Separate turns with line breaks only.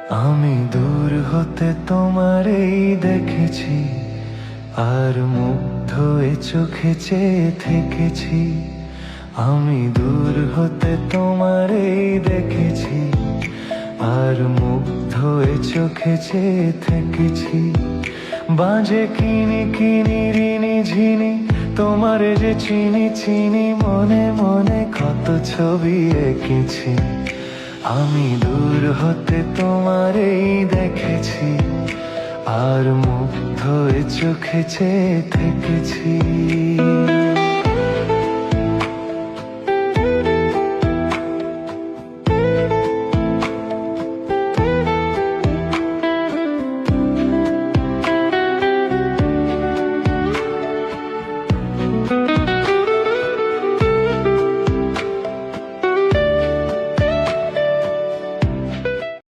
আমি দূর হতে তোমারেই দেখেছি, আর মুগ্ধ এ চোখে চেয়ে থেকেছি। আমি দূর হতে তোমারেই দেখেছি, আর মুগ্ধ এ চোখে চেয়ে থেকেছি। বাজে কিনি কিনি রিনি ঝিনি, তোমারে যে চিনি চিনি, মনে মনে কত ছবি এঁকেছি। আমি দূর হতে তোমারেই দেখেছি, আর মুগ্ধ এ চোখে চেয়ে থেকেছি।